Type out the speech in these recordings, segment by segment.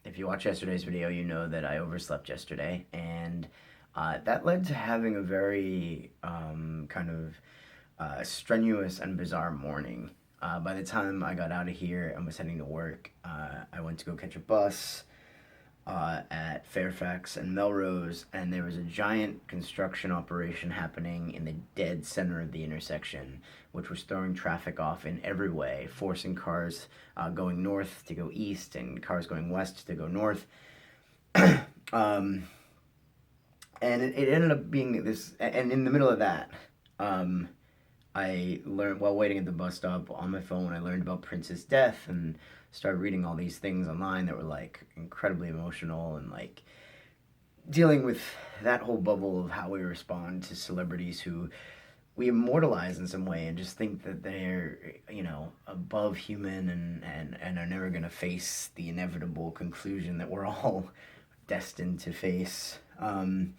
If you watch yesterday's video, you know that I overslept yesterday, and that led to having a very strenuous and bizarre morning. By the time I got out of here and was heading to work, I went to go catch a bus at Fairfax and Melrose, and there was a giant construction operation happening in the dead center of the intersection, which was throwing traffic off in every way, forcing cars going north to go east and cars going west to go north. um, and it ended up being this, and in the middle of that, um, I learned while waiting at the bus stop on my phone. I learned about Prince's death and started reading all these things online that were like incredibly emotional and like dealing with that whole bubble of how we respond to celebrities who we immortalize in some way and just think that they're above human and are never going to face the inevitable conclusion that we're all destined to face. And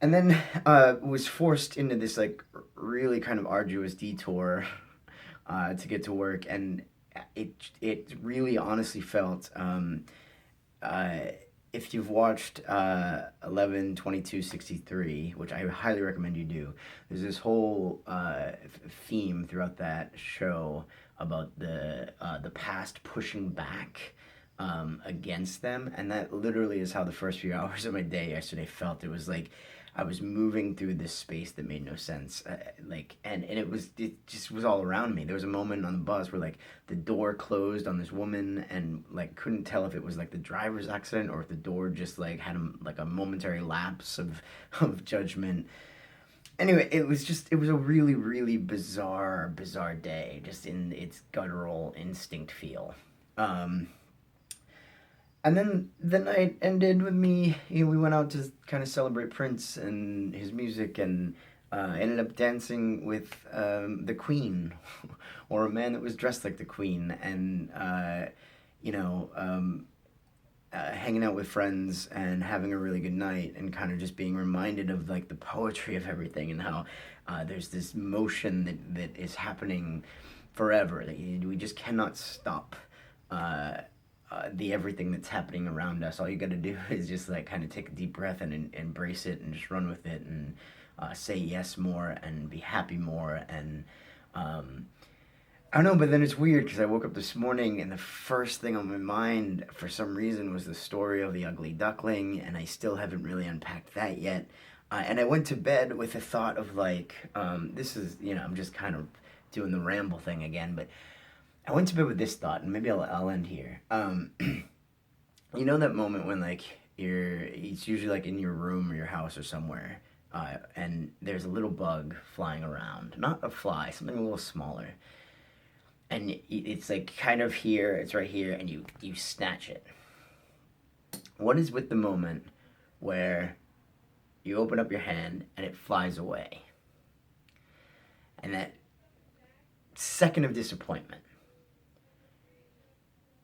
then was forced into this like really kind of arduous detour to get to work, and it really honestly felt uh, if you've watched 11/22/63, which I highly recommend you do. There's this whole theme throughout that show about the past pushing back against them, and that literally is how the first few hours of my day yesterday felt. It was like I was moving through this space that made no sense, it just was all around me. There was a moment on the bus where like the door closed on this woman, and like couldn't tell if it was like the driver's accident or if the door just like had like a momentary lapse of judgment. Anyway, it was a really really bizarre day, just in its guttural instinct feel. Um, and then the night ended with me. We went out to kind of celebrate Prince and his music, and ended up dancing with the Queen, or a man that was dressed like the Queen, and you know, um, hanging out with friends and having a really good night, and kind of just being reminded of like the poetry of everything and how there's this motion that is happening forever. That we just cannot stop. Uh, the everything that's happening around us. All you got to do is just like kind of take a deep breath and embrace it and just run with it and say yes more and be happy more. And um, I don't know, but then it's weird because I woke up this morning and the first thing on my mind for some reason was the story of the ugly duckling, and I still haven't really unpacked that yet. And I went to bed with a thought of like, this is, I'm just kind of doing the ramble thing again, but I went to bed with this thought, and maybe I'll end here. You know that moment when like it's usually like in your room or your house or somewhere, and there's a little bug flying around, not a fly, something a little smaller, and it's like kind of here, it's right here, and you snatch it. What is with the moment where you open up your hand and it flies away, and that second of disappointment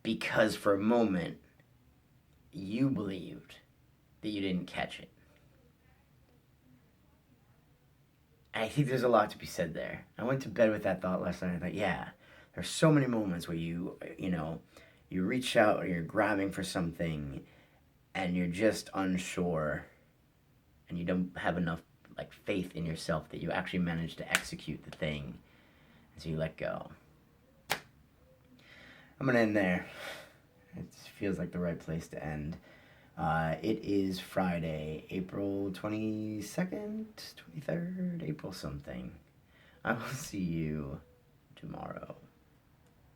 because for a moment you believed that you didn't catch it. And I think there's a lot to be said there. I went to bed with that thought last night. I thought, yeah, there's so many moments where you reach out or you're grabbing for something and you're just unsure and you don't have enough like faith in yourself that you actually manage to execute the thing. And so you let go. I'm gonna end there. It feels like the right place to end. It is Friday, April 22nd, 23rd, April something. I will see you tomorrow.